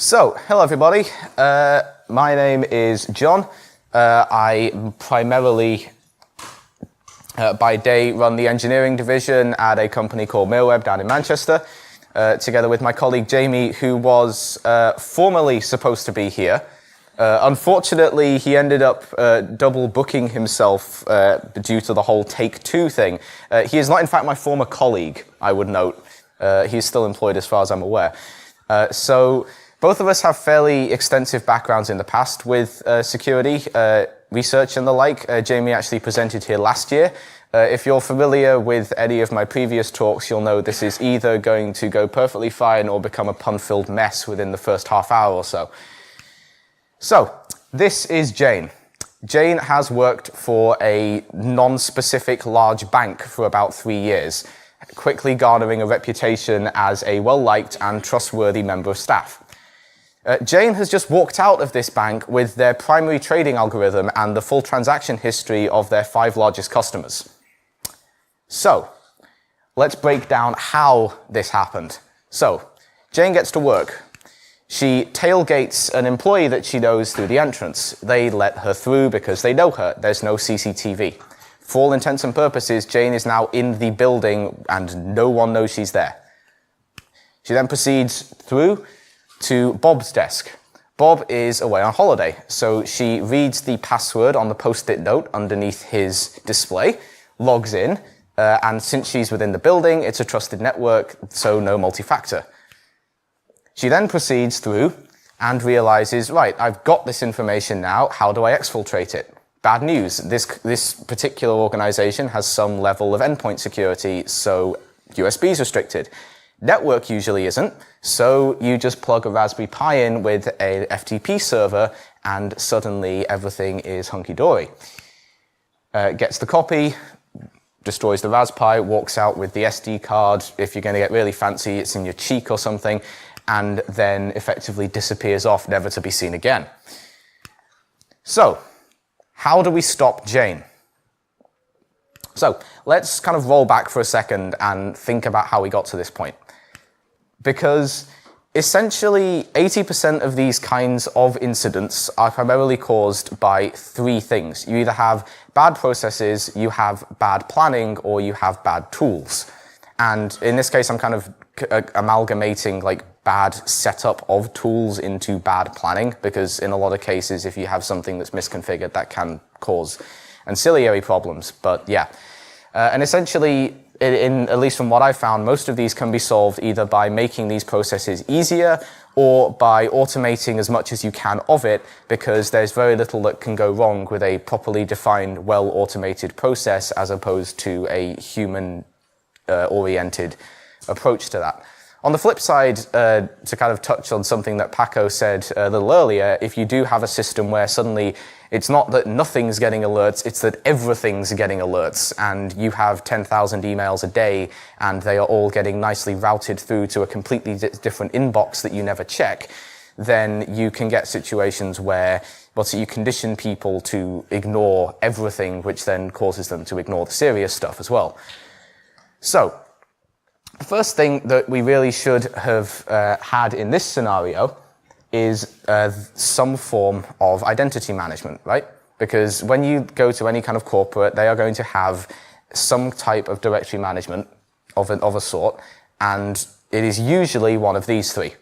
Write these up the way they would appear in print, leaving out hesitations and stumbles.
So, hello everybody. My name is John. I primarily, by day, run the engineering division at a company called Mailweb down in Manchester, together with my colleague Jamie, who was formerly supposed to be here. Unfortunately, he ended up double booking himself due to the whole Take Two thing. He is not, in fact, my former colleague, I would note. He's still employed as far as I'm aware. So both of us have fairly extensive backgrounds in the past with security, research and the like. Jamie actually presented here last year. If you're familiar with any of my previous talks, you'll know this is either going to go perfectly fine or become a pun-filled mess within the first half hour or so. So, this is Jane. Jane has worked for a non-specific large bank for about 3 years, quickly garnering a reputation as a well-liked and trustworthy member of staff. Jane has just walked out of this bank with their primary trading algorithm and the full transaction history of their 5 largest customers. So, let's break down how this happened. So, Jane gets to work. She tailgates an employee that she knows through the entrance. They let her through because they know her. There's no CCTV. For all intents and purposes, Jane is now in the building and no one knows she's there. She then proceeds through to Bob's desk. Bob is away on holiday, so she reads the password on the post-it note underneath his display, logs in, and since she's within the building, it's a trusted network, so no multi-factor. She then proceeds through and realizes, right, I've got this information now, how do I exfiltrate it? Bad news, this particular organization has some level of endpoint security, so USB is restricted. Network usually isn't, so you just plug a Raspberry Pi in with a FTP server and suddenly everything is hunky-dory. Gets the copy, destroys the Raspberry Pi, walks out with the SD card. If you're going to get really fancy, it's in your cheek or something, and then effectively disappears off, never to be seen again. So, how do we stop Jane? So, let's kind of roll back for a second and think about how we got to this point. Because essentially 80% of these kinds of incidents are primarily caused by 3 things. You either have bad processes, you have bad planning, or you have bad tools. And in this case, I'm kind of amalgamating like bad setup of tools into bad planning, because in a lot of cases, if you have something that's misconfigured, that can cause ancillary problems. But yeah, and essentially, at least from what I found, most of these can be solved either by making these processes easier or by automating as much as you can of it, because there's very little that can go wrong with a properly defined, well-automated process as opposed to a human-oriented approach to that. On the flip side, to kind of touch on something that Paco said a little earlier, if you do have a system where suddenly it's not that nothing's getting alerts, it's that everything's getting alerts, and you have 10,000 emails a day, and they are all getting nicely routed through to a completely different inbox that you never check, then you can get situations where you condition people to ignore everything, which then causes them to ignore the serious stuff as well. So, the first thing that we really should have had in this scenario is some form of identity management, right? Because when you go to any kind of corporate, they are going to have some type of directory management of a sort, and it is usually one of these 3,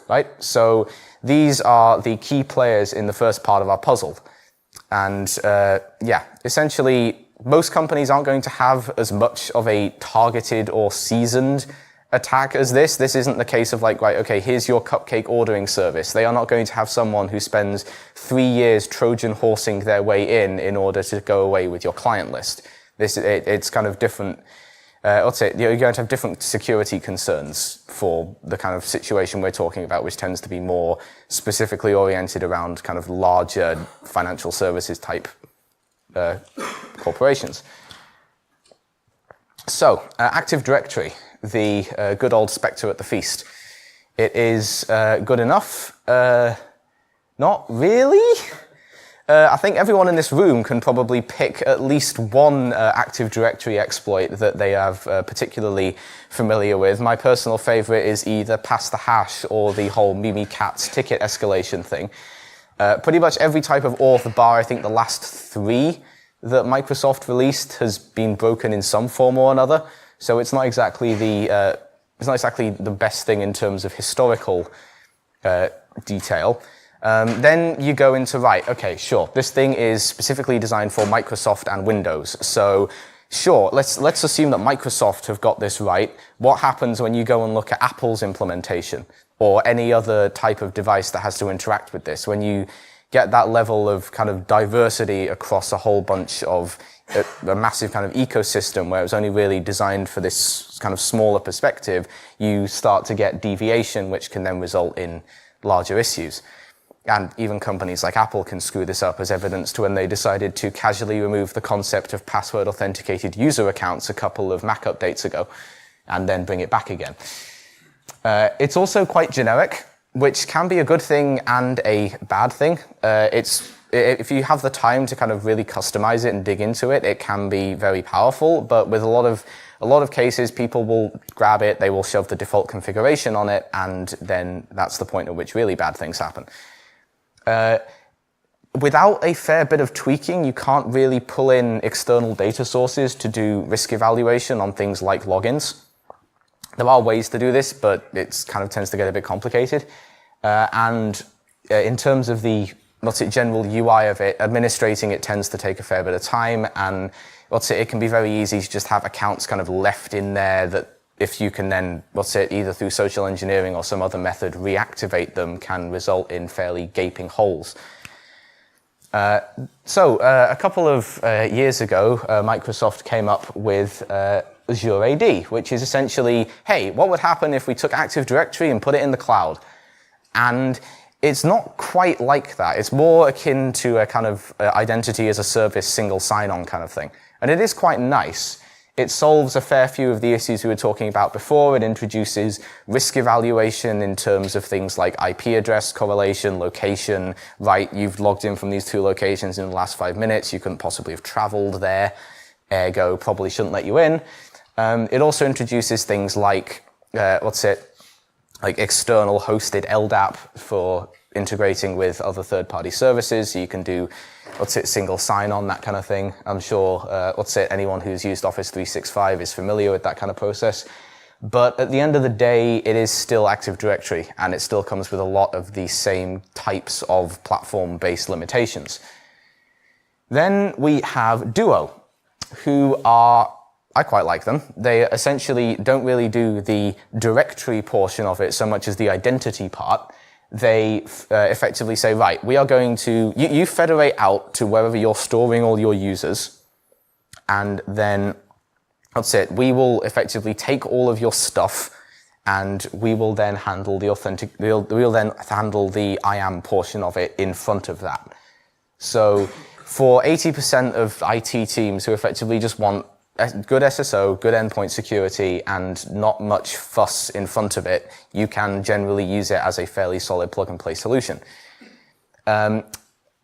right? So these are the key players in the first part of our puzzle. And yeah, essentially, most companies aren't going to have as much of a targeted or seasoned attack as this. This isn't the case of like, right, okay, here's your cupcake ordering service. They are not going to have someone who spends 3 years Trojan horsing their way in order to go away with your client list. It's kind of different. Let's say you're going to have different security concerns for the kind of situation we're talking about, which tends to be more specifically oriented around kind of larger financial services type corporations. So, Active Directory, the good old spectre at the feast. It is good enough. Not really. I think everyone in this room can probably pick at least one Active Directory exploit that they are particularly familiar with. My personal favorite is either pass the hash or the whole Mimikatz ticket escalation thing. Pretty much every type of auth bar, I think the last 3 that Microsoft released has been broken in some form or another. So it's not exactly the best thing in terms of historical detail. Then you go into, right, okay, sure, this thing is specifically designed for Microsoft and Windows. So sure, let's assume that Microsoft have got this right. What happens when you go and look at Apple's implementation or any other type of device that has to interact with this? When you get that level of kind of diversity across a whole bunch of a massive kind of ecosystem where it was only really designed for this kind of smaller perspective, you start to get deviation, which can then result in larger issues. And even companies like Apple can screw this up, as evidenced when they decided to casually remove the concept of password authenticated user accounts a couple of Mac updates ago, and then bring it back again. It's also quite generic, which can be a good thing and a bad thing. If you have the time to kind of really customize it and dig into it, it can be very powerful. But with a lot of cases, people will grab it, they will shove the default configuration on it, and then that's the point at which really bad things happen. Without a fair bit of tweaking, you can't really pull in external data sources to do risk evaluation on things like logins. There are ways to do this, but it kind of tends to get a bit complicated. In terms of the general UI of it, administrating it tends to take a fair bit of time, and it can be very easy to just have accounts kind of left in there that if you can then, either through social engineering or some other method, reactivate them, can result in fairly gaping holes. So a couple of years ago, Microsoft came up with Azure AD, which is essentially, hey, what would happen if we took Active Directory and put it in the cloud? And it's not quite like that. It's more akin to a kind of identity as a service, single sign-on kind of thing. And it is quite nice. It solves a fair few of the issues we were talking about before. It introduces risk evaluation in terms of things like IP address correlation, location, right, you've logged in from these 2 locations in the last 5 minutes, you couldn't possibly have traveled there, ergo probably shouldn't let you in. It also introduces things like, like external hosted LDAP for integrating with other third-party services. So you can do, single sign-on, that kind of thing. I'm sure, anyone who's used Office 365 is familiar with that kind of process. But at the end of the day, it is still Active Directory, and it still comes with a lot of the same types of platform-based limitations. Then we have Duo, who are, I quite like them. They essentially don't really do the directory portion of it so much as the identity part. They effectively say, right, we are going to, you federate out to wherever you're storing all your users, and then, we will effectively take all of your stuff, and we will then handle the we'll then handle the IAM portion of it in front of that. So for 80% of IT teams who effectively just want good SSO, good endpoint security, and not much fuss in front of it, you can generally use it as a fairly solid plug-and-play solution.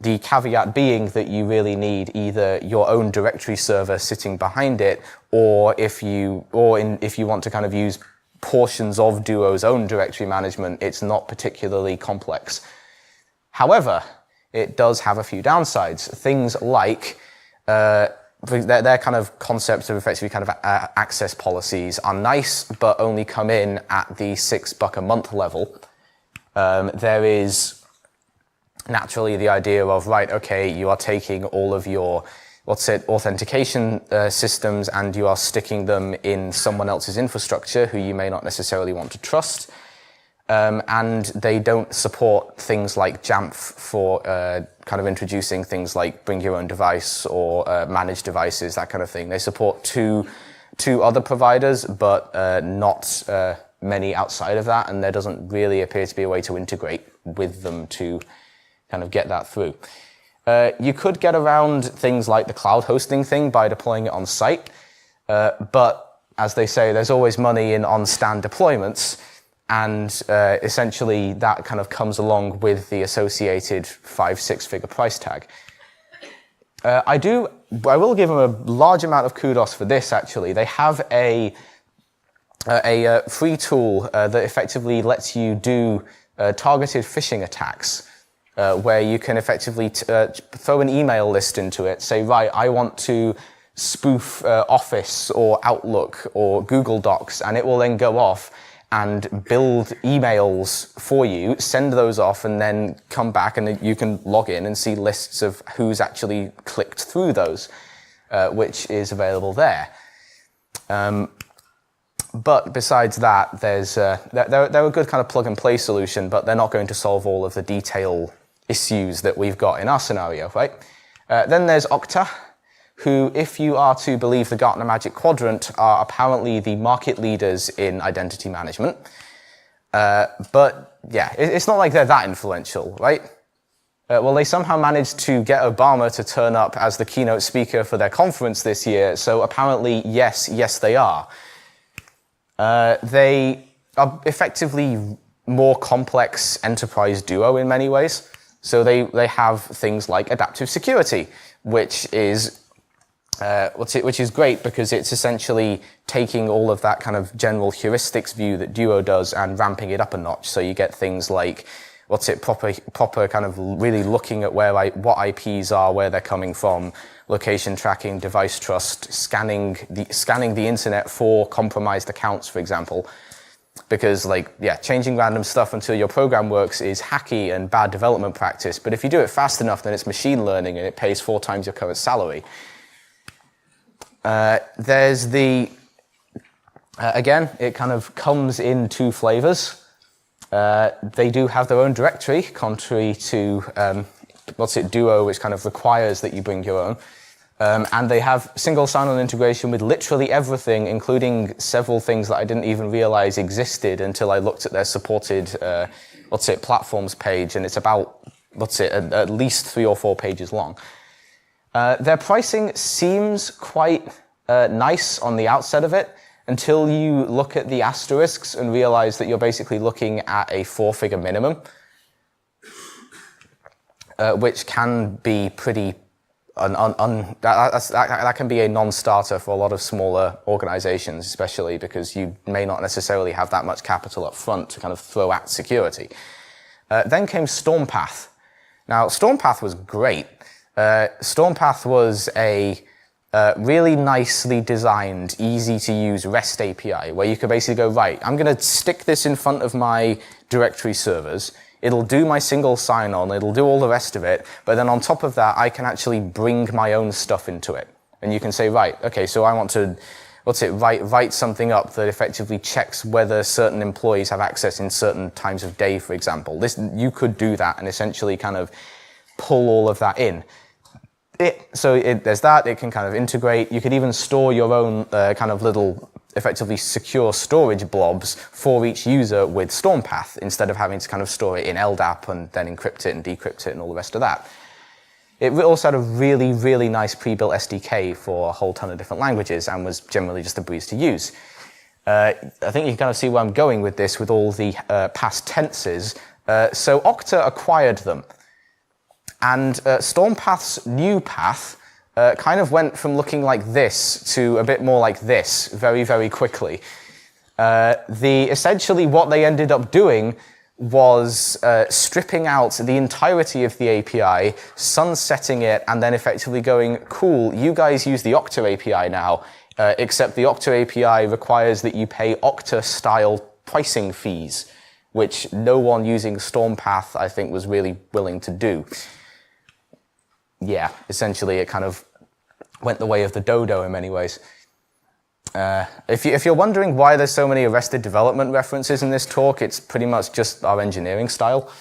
The caveat being that you really need either your own directory server sitting behind it, or if you want to kind of use portions of Duo's own directory management, it's not particularly complex. However, it does have a few downsides. Things like their kind of concepts of effectively kind of access policies are nice, but only come in at the $6 a month level. There is naturally the idea of, right, okay, you are taking all of your, authentication systems, and you are sticking them in someone else's infrastructure who you may not necessarily want to trust. And they don't support things like Jamf for kind of introducing things like bring your own device or manage devices, that kind of thing. They support two other providers, but not many outside of that, and there doesn't really appear to be a way to integrate with them to kind of get that through. You could get around things like the cloud hosting thing by deploying it on site, but as they say, there's always money in on-stand deployments. And essentially that kind of comes along with the associated 5-6 figure price tag. I will give them a large amount of kudos for this, actually. They have a free tool that effectively lets you do targeted phishing attacks, where you can effectively throw an email list into it, say, right, I want to spoof Office or Outlook or Google Docs, and it will then go off and build emails for you, send those off, and then come back and you can log in and see lists of who's actually clicked through those, which is available there. But besides that, they're a good kind of plug-and-play solution, but they're not going to solve all of the detail issues that we've got in our scenario, right? Then there's Okta, who, if you are to believe the Gartner Magic Quadrant, are apparently the market leaders in identity management. But yeah, it's not like they're that influential, right? Well, they somehow managed to get Obama to turn up as the keynote speaker for their conference this year, so apparently, yes, they are. They are effectively more complex enterprise duo in many ways. So they have things like adaptive security, which is great because it's essentially taking all of that kind of general heuristics view that Duo does and ramping it up a notch. So you get things like, proper kind of really looking at what IPs are, where they're coming from, location tracking, device trust, scanning the internet for compromised accounts, for example. Because changing random stuff until your program works is hacky and bad development practice. But if you do it fast enough, then it's machine learning and it pays 4 times your current salary. There's again, it kind of comes in 2 flavors. They do have their own directory, contrary to, Duo, which kind of requires that you bring your own. And they have single sign-on integration with literally everything, including several things that I didn't even realize existed until I looked at their supported, platforms page, and it's about, at least 3 or 4 pages long. Their pricing seems quite nice on the outset of it, until you look at the asterisks and realize that you're basically looking at a 4-figure minimum, which can be pretty, that can be a non-starter for a lot of smaller organizations, especially because you may not necessarily have that much capital up front to kind of throw at security. Then came Stormpath. Now, Stormpath was great. Stormpath was a really nicely designed, easy-to-use REST API where you could basically go, right, I'm going to stick this in front of my directory servers. It'll do my single sign-on. It'll do all the rest of it. But then on top of that, I can actually bring my own stuff into it. And you can say, right, okay, so I want to, write something up that effectively checks whether certain employees have access in certain times of day, for example. You could do that and essentially kind of pull all of that in. There's that. It can kind of integrate. You could even store your own kind of little, effectively secure storage blobs for each user with Stormpath instead of having to kind of store it in LDAP and then encrypt it and decrypt it and all the rest of that. It also had a really, really nice pre-built SDK for a whole ton of different languages and was generally just a breeze to use. I think you can kind of see where I'm going with this with all the past tenses. So Okta acquired them. And Stormpath's new path kind of went from looking like this to a bit more like this very, very quickly. Essentially what they ended up doing was stripping out the entirety of the API, sunsetting it, and then effectively going, cool, you guys use the Okta API now, except the Okta API requires that you pay Okta-style pricing fees, which no one using Stormpath, I think, was really willing to do. Yeah, essentially it kind of went the way of the dodo in many ways. If you're wondering why there's so many Arrested Development references in this talk, it's pretty much just our engineering style.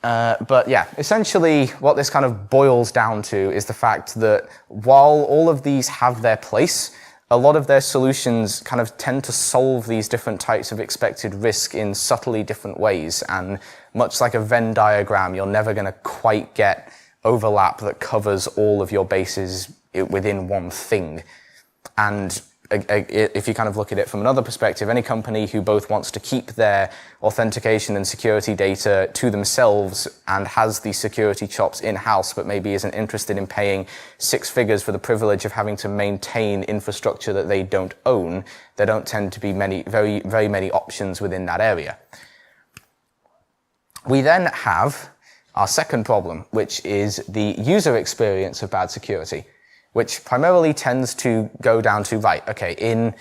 But yeah, essentially what this kind of boils down to is the fact that while all of these have their place, a lot of their solutions kind of tend to solve these different types of expected risk in subtly different ways. And much like a Venn diagram, you're never going to quite get overlap that covers all of your bases within one thing. And if you kind of look at it from another perspective, any company who both wants to keep their authentication and security data to themselves and has the security chops in-house, but maybe isn't interested in paying 6 figures for the privilege of having to maintain infrastructure that they don't own, there don't tend to be very many options within that area. We then have our second problem, which is the user experience of bad security, which primarily tends to go down to, right, okay, in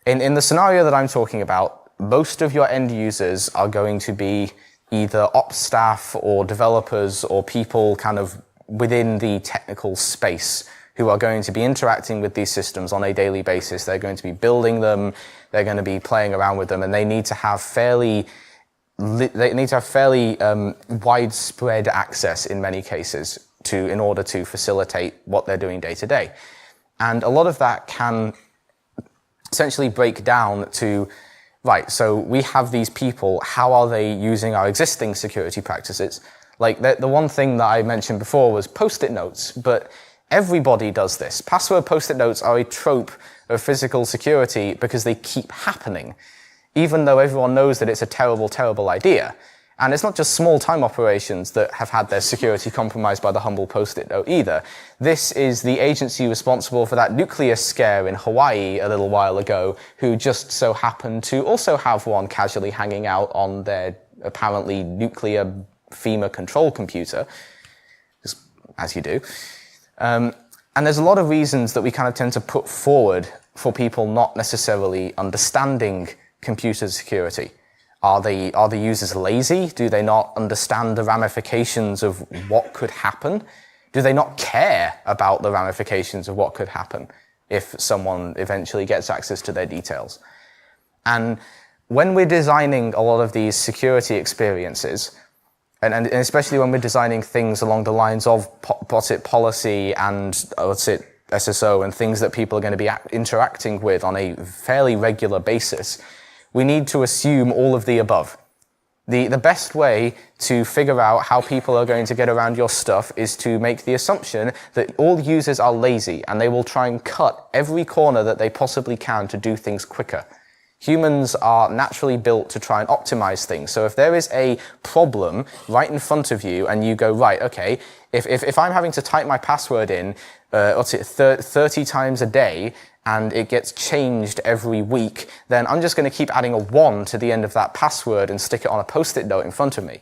the scenario that I'm talking about, most of your end users are going to be either ops staff or developers or people kind of within the technical space who are going to be interacting with these systems on a daily basis. They're going to be building them, they're going to be playing around with them, and they need to have fairly widespread access in many cases in order to facilitate what they're doing day to day. And a lot of that can essentially break down to, right, so we have these people, how are they using our existing security practices? Like the one thing that I mentioned before was post-it notes, but everybody does this. Password post-it notes are a trope of physical security because they keep happening, even though everyone knows that it's a terrible, terrible idea. And it's not just small-time operations that have had their security compromised by the humble post-it note either. This is the agency responsible for that nuclear scare in Hawaii a little while ago, who just so happened to also have one casually hanging out on their apparently nuclear FEMA control computer, as you do. And there's a lot of reasons that we kind of tend to put forward for people not necessarily understanding computer security. Are the users lazy? Do they not understand the ramifications of what could happen? Do they not care about the ramifications of what could happen if someone eventually gets access to their details? And when we're designing a lot of these security experiences, and especially when we're designing things along the lines of policy and SSO and things that people are going to be interacting with on a fairly regular basis, we need to assume all of the above. The best way to figure out how people are going to get around your stuff is to make the assumption that all users are lazy and they will try and cut every corner that they possibly can to do things quicker. Humans are naturally built to try and optimize things. So if there is a problem right in front of you and you go, right, okay, if I'm having to type my password in 30 times a day, and it gets changed every week, then I'm just going to keep adding a 1 to the end of that password and stick it on a post-it note in front of me.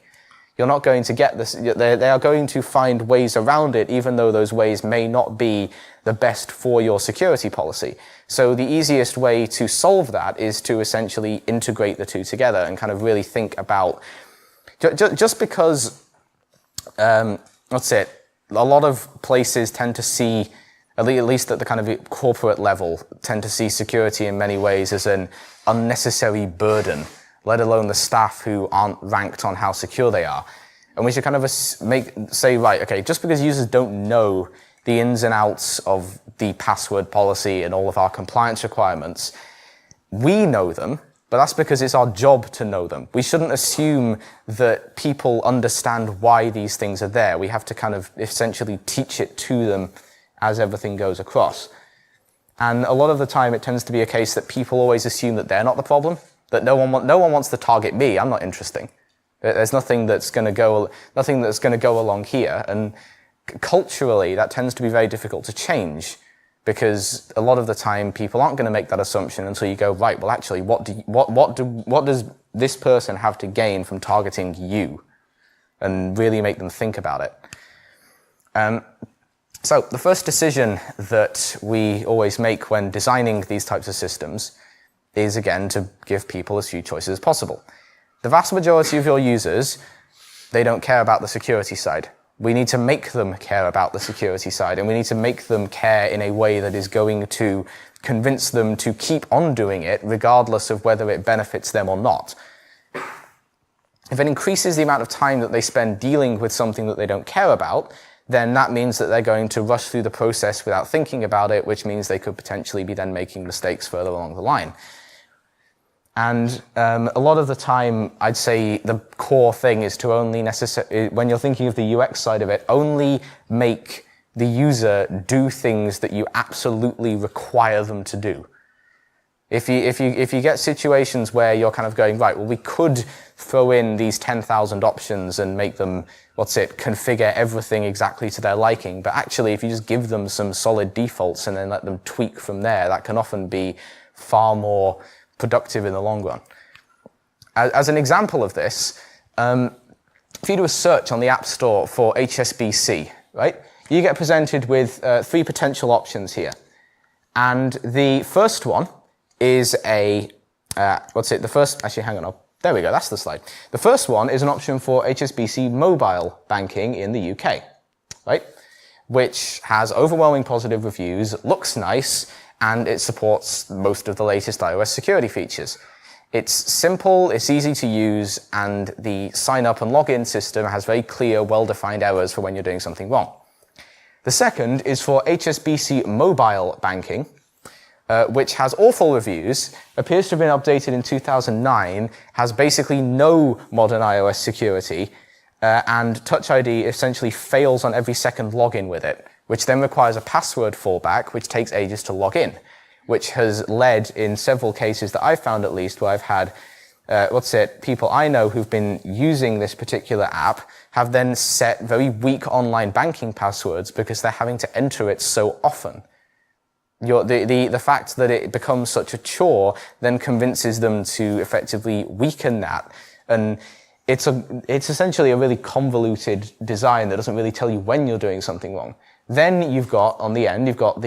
You're not going to get this. They are going to find ways around it, even though those ways may not be the best for your security policy. So the easiest way to solve that is to essentially integrate the two together and kind of really think about, just because, a lot of places tend to see, at least at the kind of corporate level, tend to see security in many ways as an unnecessary burden, let alone the staff who aren't ranked on how secure they are. And we should kind of say, right, okay, just because users don't know the ins and outs of the password policy and all of our compliance requirements, we know them, but that's because it's our job to know them. We shouldn't assume that people understand why these things are there. We have to kind of essentially teach it to them as everything goes across. And a lot of the time it tends to be a case that people always assume that they're not the problem, that no one wants to target me, I'm not interesting. There's nothing that's going to go along here. And culturally, that tends to be very difficult to change, because a lot of the time people aren't going to make that assumption until you go, right, well actually, what does this person have to gain from targeting you? And really make them think about it. So the first decision that we always make when designing these types of systems is, again, to give people as few choices as possible. The vast majority of your users, they don't care about the security side. We need to make them care about the security side, and we need to make them care in a way that is going to convince them to keep on doing it regardless of whether it benefits them or not. If it increases the amount of time that they spend dealing with something that they don't care about, then that means that they're going to rush through the process without thinking about it, which means they could potentially be then making mistakes further along the line. And a lot of the time, I'd say the core thing is to only when you're thinking of the UX side of it, only make the user do things that you absolutely require them to do. If you get situations where you're kind of going, right, well, we could throw in these 10,000 options and make them, configure everything exactly to their liking. But actually, if you just give them some solid defaults and then let them tweak from there, that can often be far more productive in the long run. As an example of this, if you do a search on the App Store for Hsbc, right, you get presented with 3 potential options here. And the first one is actually, hang on, there we go, that's the slide. The first one is an option for Hsbc mobile banking in the UK, right? Which has overwhelming positive reviews, looks nice, and it supports most of the latest iOS security features. It's simple, it's easy to use, and the sign up and login system has very clear, well-defined errors for when you're doing something wrong. The second is for Hsbc mobile banking, which has awful reviews, appears to have been updated in 2009, has basically no modern iOS security, and Touch ID essentially fails on every second login with it, which then requires a password fallback, which takes ages to log in, which has led in several cases that I've found at least where I've had, people I know who've been using this particular app have then set very weak online banking passwords because they're having to enter it so often. The fact that it becomes such a chore then convinces them to effectively weaken that. And it's essentially a really convoluted design that doesn't really tell you when you're doing something wrong. Then you've got, on the end, you've got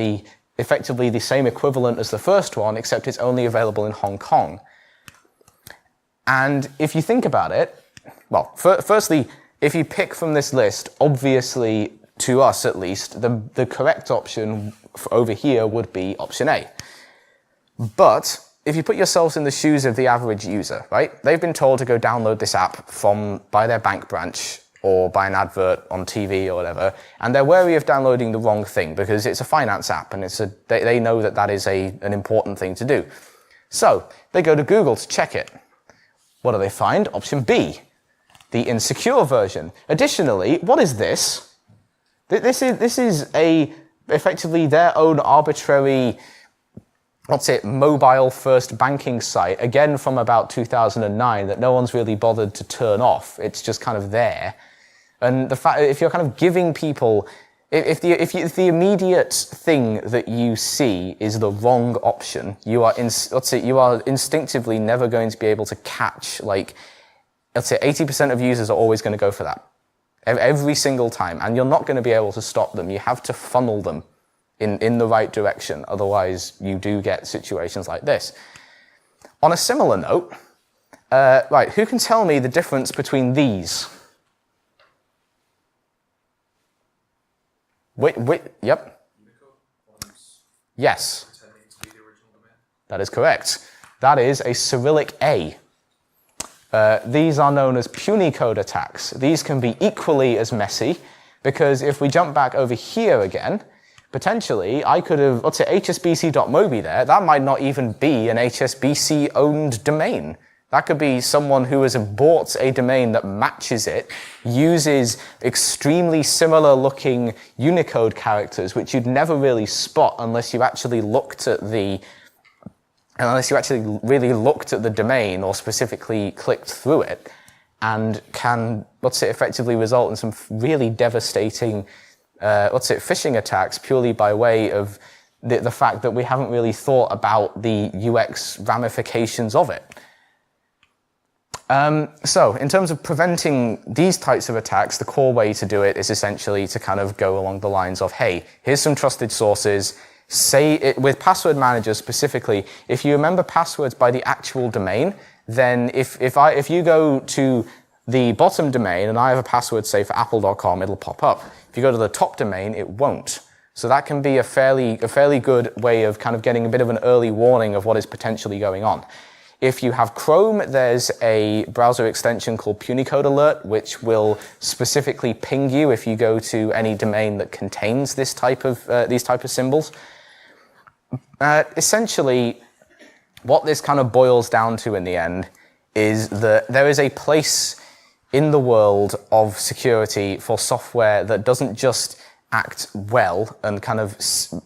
effectively the same equivalent as the first one, except it's only available in Hong Kong. And if you think about it, well, firstly, if you pick from this list, obviously, to us at least, the correct option over here would be option A. But if you put yourselves in the shoes of the average user, right? They've been told to go download this app by their bank branch or by an advert on TV or whatever, and they're wary of downloading the wrong thing because it's a finance app and they know that is an important thing to do. So they go to Google to check it. What do they find? Option B, the insecure version. Additionally, what is this? This is effectively their own arbitrary, mobile-first banking site, again from about 2009, that no one's really bothered to turn off. It's just kind of there. And the fact, if you're kind of giving people, if the immediate thing that you see is the wrong option, you are instinctively never going to be able to catch, 80% of users are always going to go for that. Every single time, and you're not going to be able to stop them. You have to funnel them in the right direction, otherwise you do get situations like this. On a similar note, who can tell me the difference between these? Yep. Yes. That is correct. That is a Cyrillic A. These are known as Puny code attacks. These can be equally as messy, because if we jump back over here again, potentially I could have, let's say hsbc.mobi there, that might not even be an HSBC-owned domain. That could be someone who has bought a domain that matches it, uses extremely similar looking Unicode characters, which you'd never really spot unless you actually looked at really looked at the domain or specifically clicked through it, and can, effectively result in some really devastating, phishing attacks purely by way of the fact that we haven't really thought about the UX ramifications of it. So in terms of preventing these types of attacks, the core way to do it is essentially to kind of go along the lines of, hey, here's some trusted sources. Say it with password managers specifically. If you remember passwords by the actual domain, then if you go to the bottom domain and I have a password, say for apple.com, it'll pop up. If you go to the top domain, it won't. So that can be a fairly good way of kind of getting a bit of an early warning of what is potentially going on. If you have Chrome, there's a browser extension called Punycode Alert, which will specifically ping you if you go to any domain that contains these type of symbols. Essentially, what this kind of boils down to in the end is that there is a place in the world of security for software that doesn't just act well and kind of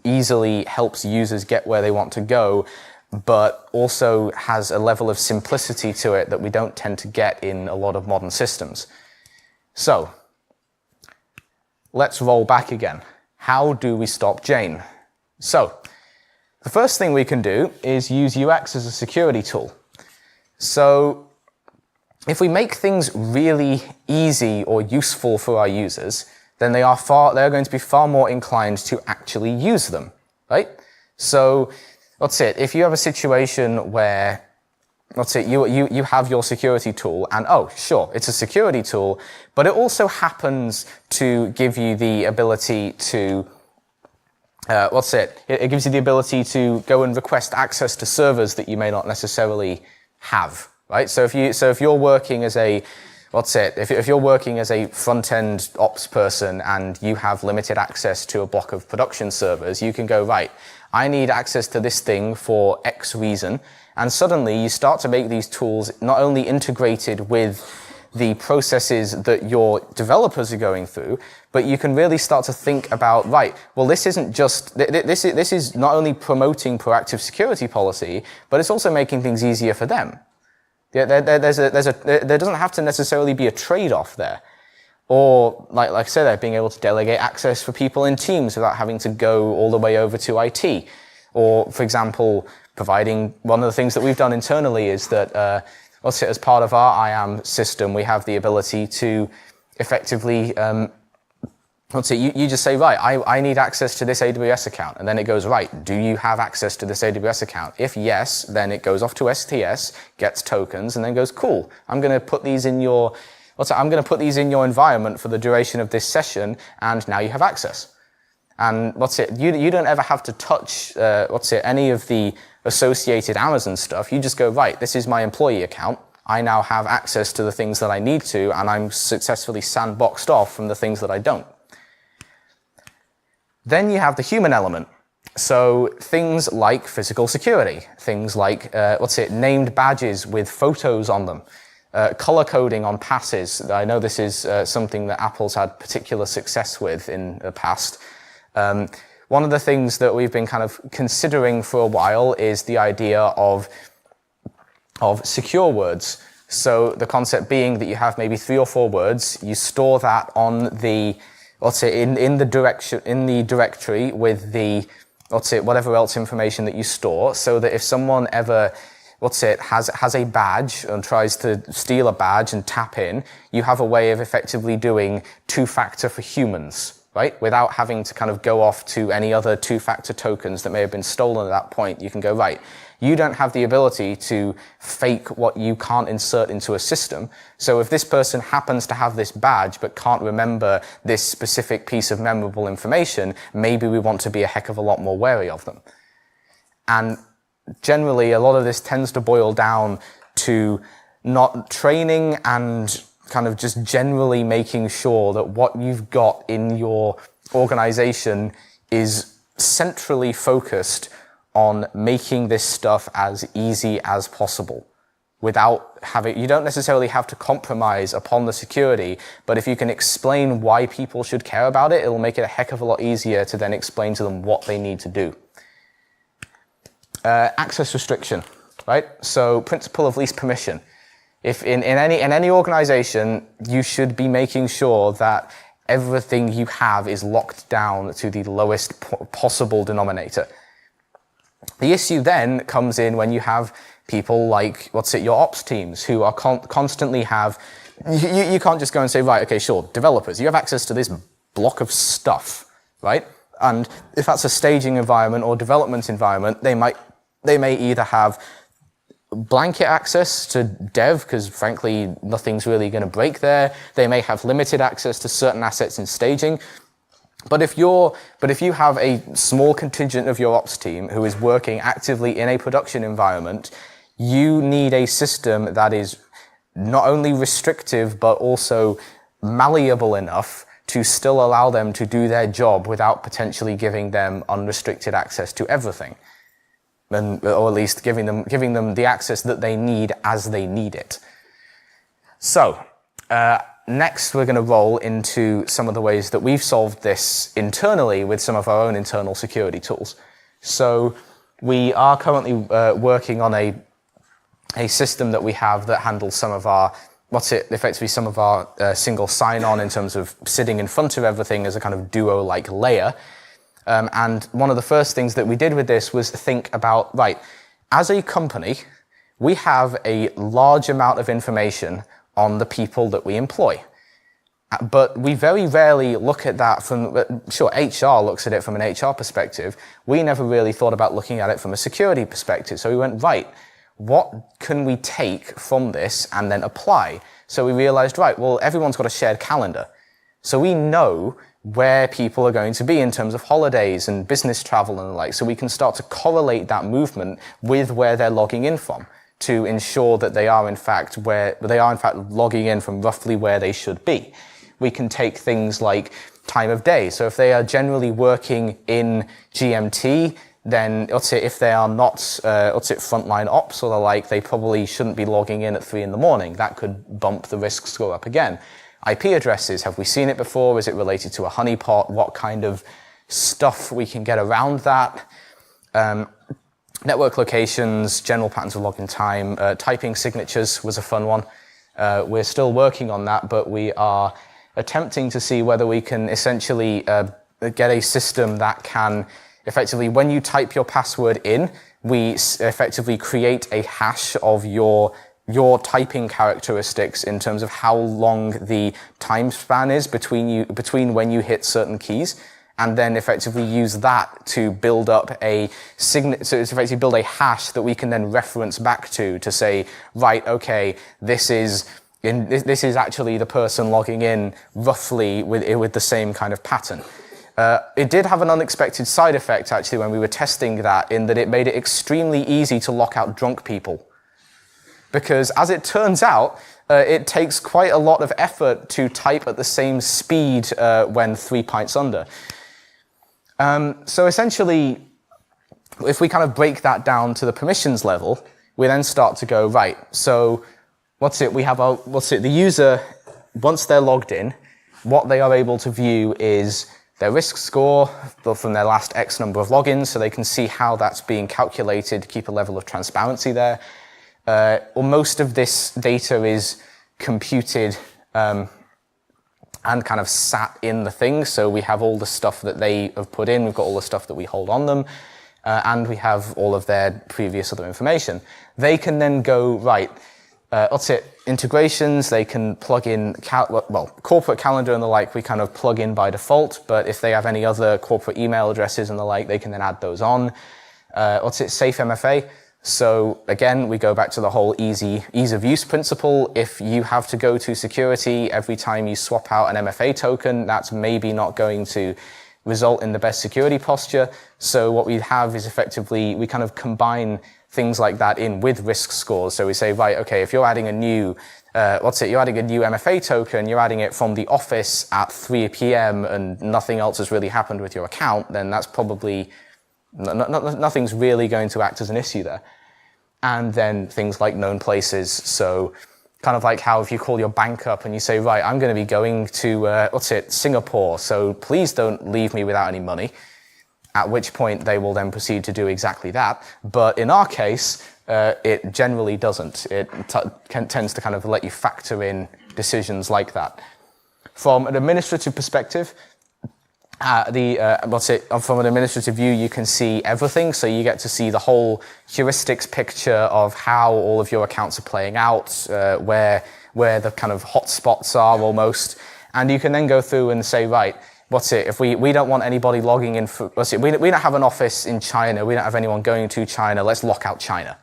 easily helps users get where they want to go, but also has a level of simplicity to it that we don't tend to get in a lot of modern systems. So, let's roll back again. How do we stop Jane? So, the first thing we can do is use UX as a security tool. So, if we make things really easy or useful for our users, then they're going to be far more inclined to actually use them, right? So, let's say if you have a situation where, let's say you have your security tool and, oh, sure, it's a security tool, but it also happens to give you the ability to, it gives you the ability to go and request access to servers that you may not necessarily have, right? So if you're working as a, if you're working as a front-end ops person and you have limited access to a block of production servers, you can go, right, I need access to this thing for X reason, and suddenly you start to make these tools not only integrated with the processes that your developers are going through, but you can really start to think about, right, well, this isn't just, this is not only promoting proactive security policy, but it's also making things easier for them. There doesn't have to necessarily be a trade-off there. Or, like I said, being able to delegate access for people in teams without having to go all the way over to IT. Or, for example, providing, one of the things that we've done internally is that, as part of our IAM system, we have the ability to effectively, you just say, right, I need access to this AWS account. And then it goes, right, do you have access to this AWS account? If yes, then it goes off to STS, gets tokens, and then goes, cool, I'm going to put these in your environment for the duration of this session, and now you have access. And you don't ever have to touch, any of the associated Amazon stuff. You just go, right, this is my employee account. I now have access to the things that I need to, and I'm successfully sandboxed off from the things that I don't. Then you have the human element. So things like physical security, things like, named badges with photos on them. Color coding on passes. I know this is something that Apple's had particular success with in the past. One of the things that we've been kind of considering for a while is the idea of secure words. So the concept being that you have maybe 3 or 4 words, you store that on the, in the directory with the, whatever else information that you store, so that if someone ever has a badge and tries to steal a badge and tap in, you have a way of effectively doing 2-factor for humans, right? Without having to kind of go off to any other 2-factor tokens that may have been stolen at that point. You can go, right, you don't have the ability to fake what you can't insert into a system. So if this person happens to have this badge but can't remember this specific piece of memorable information, maybe we want to be a heck of a lot more wary of them. And generally, a lot of this tends to boil down to not training and kind of just generally making sure that what you've got in your organization is centrally focused on making this stuff as easy as possible. Without having, you don't necessarily have to compromise upon the security, but if you can explain why people should care about it, it'll make it a heck of a lot easier to then explain to them what they need to do. Access restriction, right? So principle of least permission. If in any organization, you should be making sure that everything you have is locked down to the lowest possible denominator. The issue then comes in when you have people like, your ops teams who are constantly have, you can't just go and say, right, okay, sure, developers, you have access to this block of stuff, right? And if that's a staging environment or development environment, they may either have blanket access to dev, because frankly, nothing's really going to break there. They may have limited access to certain assets in staging. But if you have a small contingent of your ops team who is working actively in a production environment, you need a system that is not only restrictive, but also malleable enough to still allow them to do their job without potentially giving them unrestricted access to everything. Or at least giving them the access that they need as they need it. So, next we're going to roll into some of the ways that we've solved this internally with some of our own internal security tools. So, We are currently working on a system that we have that handles some of our, effectively some of our single sign-on in terms of sitting in front of everything as a kind of duo-like layer. And one of the first things that we did with this was think about, right, as a company, we have a large amount of information on the people that we employ. But we very rarely look at that from, sure, HR looks at it from an HR perspective. We never really thought about looking at it from a security perspective. So we went, right, what can we take from this and then apply? So we realized, right, well, everyone's got a shared calendar. So we know where people are going to be in terms of holidays and business travel and the like. So we can start to correlate that movement with where they're logging in from to ensure that they are in fact logging in from roughly where they should be. We can take things like time of day. So if they are generally working in GMT, then let's say if they are not, frontline ops or the like, they probably shouldn't be logging in at 3 in the morning. That could bump the risk score up again. IP addresses, have we seen it before? Is it related to a honeypot? What kind of stuff we can get around that? Network locations, general patterns of login time, typing signatures was a fun one. We're still working on that, but we are attempting to see whether we can essentially get a system that can effectively, when you type your password in, we effectively create a hash of your typing characteristics in terms of how long the time span is between when you hit certain keys, and then effectively use that to build up so it's effectively build a hash that we can then reference back to say, right, okay, this is actually the person logging in roughly with the same kind of pattern. It did have an unexpected side effect actually when we were testing that, in that it made it extremely easy to lock out drunk people. Because as it turns out, it takes quite a lot of effort to type at the same speed when 3 pints under. So essentially, if we kind of break that down to the permissions level, we then start to go, right, so the user, once they're logged in, what they are able to view is their risk score from their last X number of logins, so they can see how that's being calculated, keep a level of transparency there. Most of this data is computed and kind of sat in the thing, so we have all the stuff that they have put in, we've got all the stuff that we hold on them, and we have all of their previous other information. They can then go, right, integrations, they can plug in, corporate calendar and the like, we kind of plug in by default, but if they have any other corporate email addresses and the like, they can then add those on. Safe MFA. So again, we go back to the whole ease of use principle. If you have to go to security every time you swap out an MFA token, that's maybe not going to result in the best security posture. So what we have is effectively, we kind of combine things like that in with risk scores. So we say, right, okay, if you're adding a new, you're adding a new MFA token, you're adding it from the office at 3 p.m. and nothing else has really happened with your account, then that's probably, nothing's really going to act as an issue there. And then things like known places. So kind of like how if you call your bank up and you say, right, I'm going to be going to, Singapore, so please don't leave me without any money. At which point they will then proceed to do exactly that. But in our case, it generally doesn't. It tends to kind of let you factor in decisions like that. From an administrative perspective, from an administrative view, you can see everything. So you get to see the whole heuristics picture of how all of your accounts are playing out, where the kind of hotspots are almost. And you can then go through and say, right, if we don't want anybody logging in for, we don't have an office in China, we don't have anyone going to China, let's lock out China,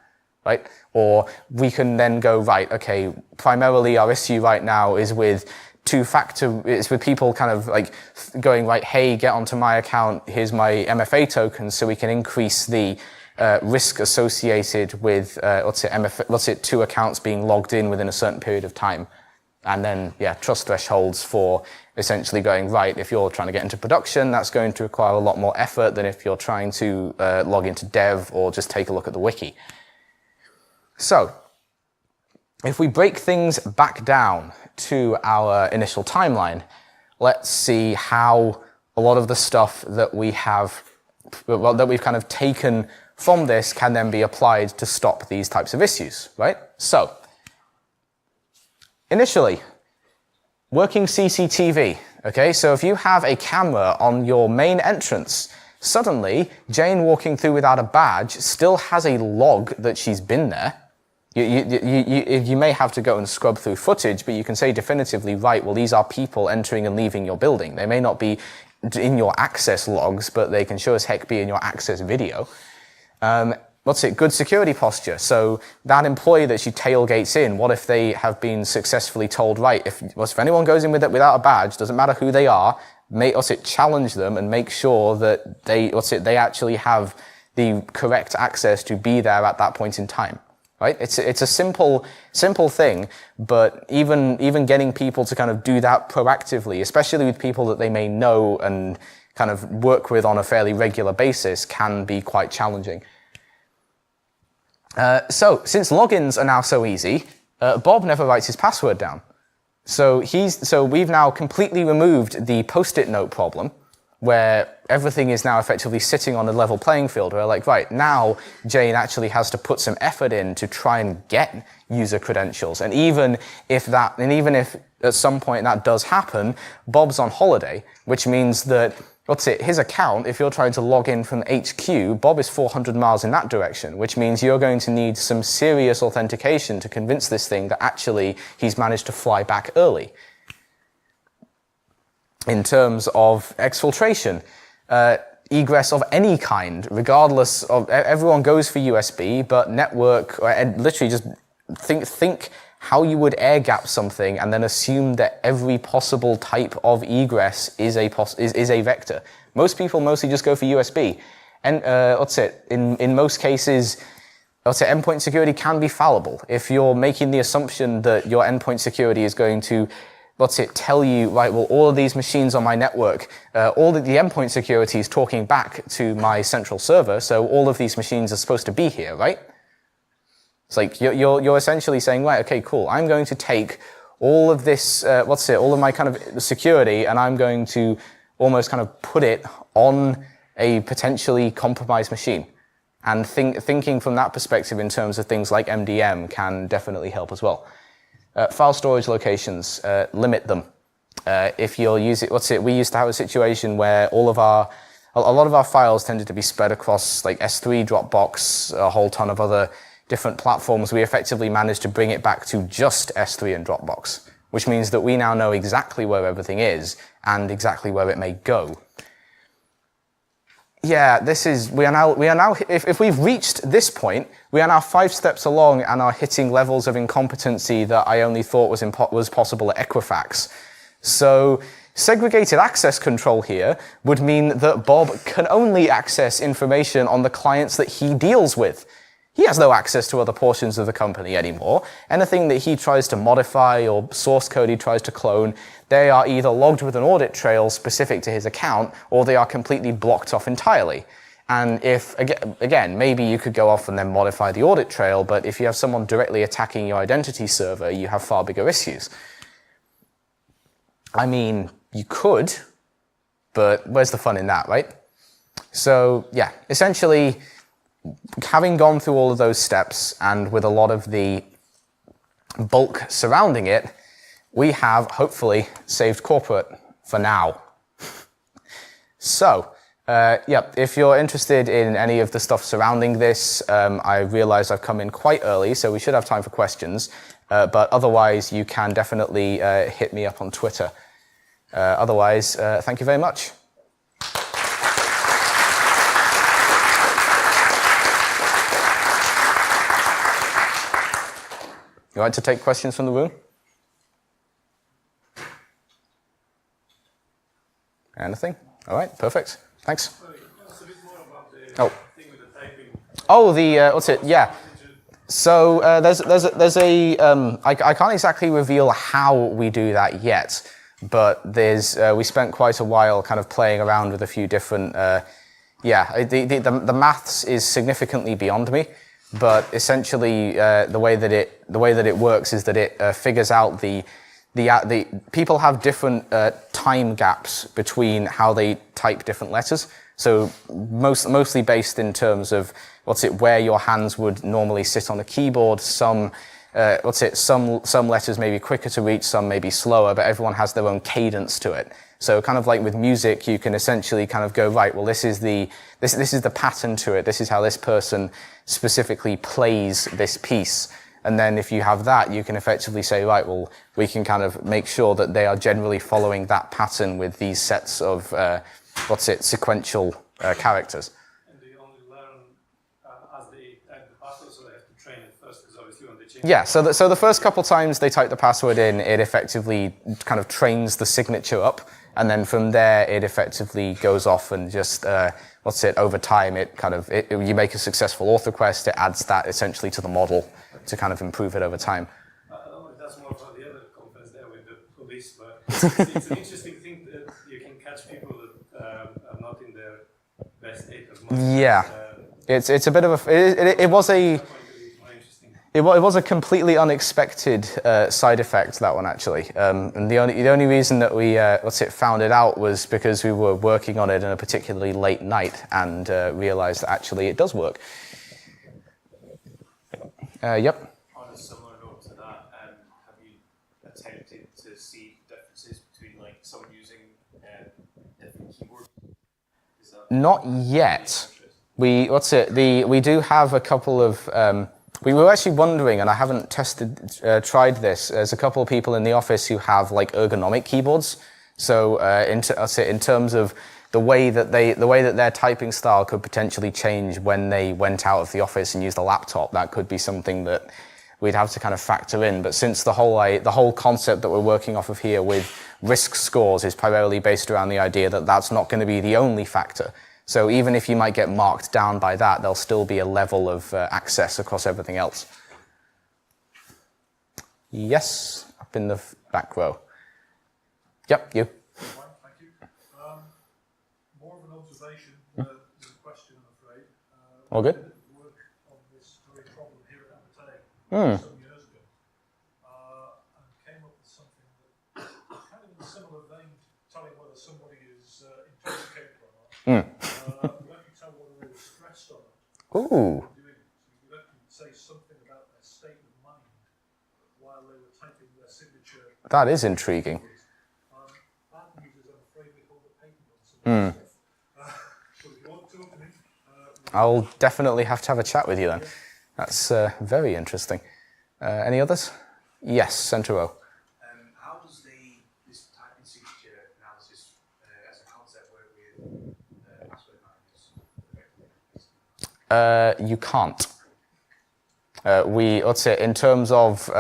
right? Or we can then go, right, okay, primarily our issue right now is with it's with people kind of like going, right, hey, get onto my account, here's my MFA token, so we can increase the risk associated with, 2 accounts being logged in within a certain period of time. And then, trust thresholds for essentially going, right, if you're trying to get into production, that's going to require a lot more effort than if you're trying to log into dev or just take a look at the wiki. So, if we break things back down to our initial timeline, let's see how a lot of the stuff that we have, that we've kind of taken from this can then be applied to stop these types of issues, right? So, initially, working CCTV, okay? So if you have a camera on your main entrance, suddenly Jane walking through without a badge still has a log that she's been there. You may have to go and scrub through footage, but you can say definitively, right, well, these are people entering and leaving your building. They may not be in your access logs, but they can sure as heck be in your access video. Good security posture. So that employee that she tailgates in, what if they have been successfully told, right, if anyone goes in with it without a badge, doesn't matter who they are, challenge them and make sure that they actually have the correct access to be there at that point in time. Right? It's a simple thing, but even getting people to kind of do that proactively, especially with people that they may know and kind of work with on a fairly regular basis, can be quite challenging. So since logins are now so easy, Bob never writes his password down. So we've now completely removed the post-it note problem, where everything is now effectively sitting on a level playing field, where like, right, now Jane actually has to put some effort in to try and get user credentials. And even if at some point that does happen, Bob's on holiday, which means that, his account, if you're trying to log in from HQ, Bob is 400 miles in that direction, which means you're going to need some serious authentication to convince this thing that actually he's managed to fly back early. In terms of exfiltration, egress of any kind, regardless of, everyone goes for USB, but network, literally just think how you would air gap something and then assume that every possible type of egress is a vector. Most people mostly just go for USB. And in most cases, endpoint security can be fallible. If you're making the assumption that your endpoint security is going to tell you, right, well, all of these machines on my network, all of the endpoint security is talking back to my central server, so all of these machines are supposed to be here, right? It's like, you're essentially saying, right, okay, cool, I'm going to take all of this, all of my kind of security, and I'm going to almost kind of put it on a potentially compromised machine. And thinking from that perspective in terms of things like MDM can definitely help as well. File storage locations, limit them. If you'll use it, we used to have a situation where a lot of our files tended to be spread across like S3, Dropbox, a whole ton of other different platforms. We effectively managed to bring it back to just S3 and Dropbox, which means that we now know exactly where everything is and exactly where it may go. Yeah, we are now, if we've reached this point, we are now 5 steps along and are hitting levels of incompetency that I only thought was possible at Equifax. So, segregated access control here would mean that Bob can only access information on the clients that he deals with. He has no access to other portions of the company anymore. Anything that he tries to modify or source code he tries to clone, they are either logged with an audit trail specific to his account, or they are completely blocked off entirely. And if, again, maybe you could go off and then modify the audit trail, but if you have someone directly attacking your identity server, you have far bigger issues. I mean, you could, but where's the fun in that, right? So, yeah, essentially, having gone through all of those steps and with a lot of the bulk surrounding it, we have hopefully saved corporate for now. So, if you're interested in any of the stuff surrounding this, I realize I've come in quite early, so we should have time for questions. But otherwise, you can definitely hit me up on Twitter. Otherwise, thank you very much. You like to take questions from the room? Anything? All right, perfect. Thanks. Sorry, tell us a bit more about the thing with the typing. Oh, what's it? Yeah. So there's a I can't exactly reveal how we do that yet, but we spent quite a while kind of playing around with a few different. The maths is significantly beyond me. But essentially, the way that it works is that it figures out the people have different time gaps between how they type different letters. So mostly based in terms of where your hands would normally sit on a keyboard. Some letters may be quicker to reach, some may be slower, but everyone has their own cadence to it. So kind of like with music, you can essentially kind of go, right, well, this is the pattern to it. This is how this person specifically plays this piece. And then if you have that, you can effectively say, right, well, we can kind of make sure that they are generally following that pattern with these sets of, sequential characters. And they only learn as they type the password, so they have to train it first, because obviously when they change. Yeah, so the first couple times they type the password in, it effectively kind of trains the signature up, and then from there it effectively goes off and just over time you make a successful auth request, it adds that essentially to the model to kind of improve it over time. That's more for the other conference there with the police, but it's an interesting thing that you can catch people that are not in their best state of mind. Yeah, it's a bit of it was a completely unexpected side effect, that one actually. And the only reason that we found it out was because we were working on it in a particularly late night and realized that actually it does work. Yep. On a similar note to that, have you attempted to see differences between like someone using different keyboards? Not yet. We do have a couple of. We were actually wondering, and I haven't tried this. There's a couple of people in the office who have like ergonomic keyboards. So in terms of the way that their typing style could potentially change when they went out of the office and used a laptop, that could be something that we'd have to kind of factor in. But since the whole concept that we're working off of here with risk scores is primarily based around the idea that that's not going to be the only factor. So even if you might get marked down by that, there'll still be a level of access across everything else. Yes, up in the back row. Yep, you. Thank you. More of an observation than a question, I'm afraid. All good. I did work on this very problem here at Untitled some years ago, and came up with something that kind of in a similar vein to telling whether somebody is intoxicated or not. We let you tell whether they were stressed or not. Ooh. We let you say something about their state of mind while they were typing their signature. That is intriguing. Bad news is I'm afraid we hold a patent on some of this stuff. So if you want to talk to me, I'll definitely have to have a chat with you then. That's very interesting. Any others? Yes, centre row. How does this typing signature analysis as a concept work with password managers? You can't. In terms of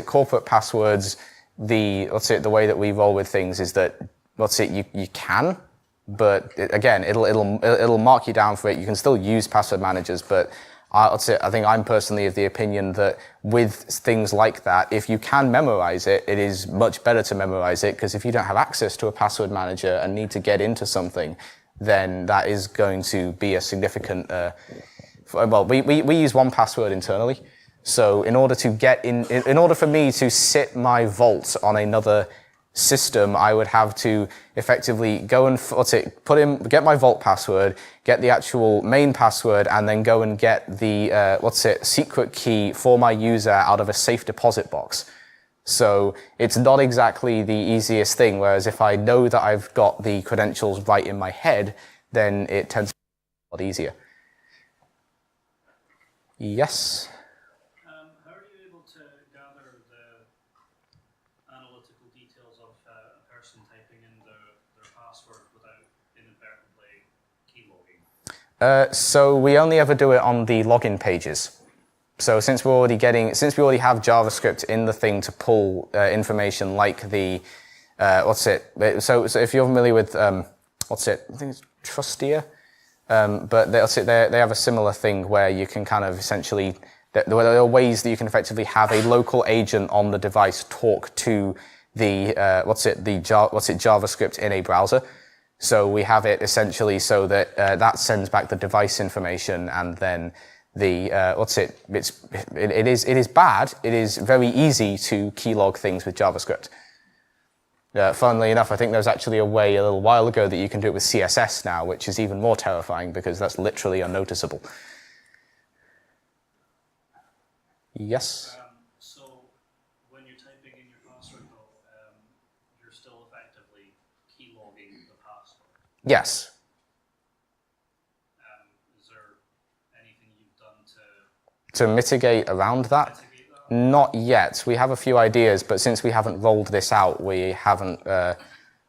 corporate passwords, the way that we roll with things is that you can, but again it'll mark you down for it. You can still use password managers, but I think I'm personally of the opinion that with things like that, if you can memorize it, it is much better to memorize it, because if you don't have access to a password manager and need to get into something, then that is going to be a significant. We use 1Password internally. So in order for me to sit my vault on another system, I would have to effectively go and get my vault password, get the actual main password, and then go and get the secret key for my user out of a safe deposit box. So it's not exactly the easiest thing. Whereas if I know that I've got the credentials right in my head, then it tends to be a lot easier. Yes. How are you able to gather the analytical details of a person typing in their password without inadvertently keylogging? So we only ever do it on the login pages. So since we already have JavaScript in the thing to pull information like the So if you're familiar with I think it's Trustier. But they have a similar thing where you can kind of essentially, there are ways that you can effectively have a local agent on the device talk to the JavaScript in a browser. So we have it essentially so that that sends back the device information, and then it is bad. It is very easy to keylog things with JavaScript. Funnily enough, I think there's actually a way a little while ago that you can do it with CSS now, which is even more terrifying because that's literally unnoticeable. Yes? So when you're typing in your password, though, you're still effectively keylogging the password. Yes. Is there anything you've done to mitigate around that? Not yet. We have a few ideas, but since we haven't rolled this out, we haven't.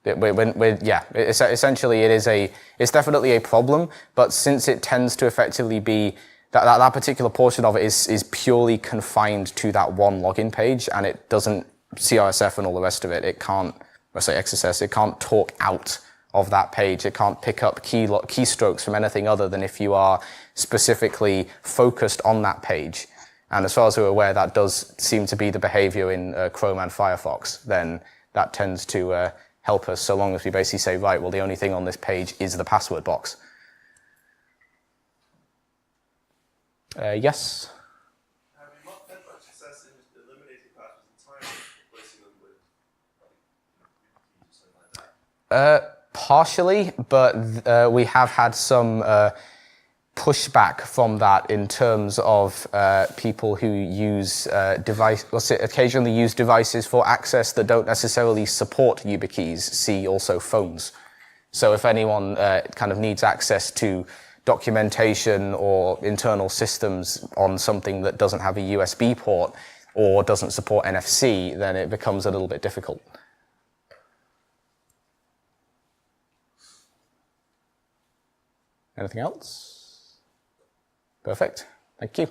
Essentially, it's definitely a problem. But since it tends to effectively be that particular portion of it is purely confined to that one login page, and it doesn't CRSF and all the rest of it. It can't, XSS. It can't talk out of that page. It can't pick up keystrokes from anything other than if you are specifically focused on that page. And as far as we're aware, that does seem to be the behavior in Chrome and Firefox. Then that tends to help us, so long as we basically say, right, well, the only thing on this page is the password box. Yes? Have you not had much success in eliminating passwords entirely, replacing them with something like that? Partially, but we have had some pushback from that in terms of people who use occasionally use devices for access that don't necessarily support YubiKeys, see also phones. So if anyone kind of needs access to documentation or internal systems on something that doesn't have a USB port or doesn't support NFC, then it becomes a little bit difficult. Anything else? Perfect. Thank you.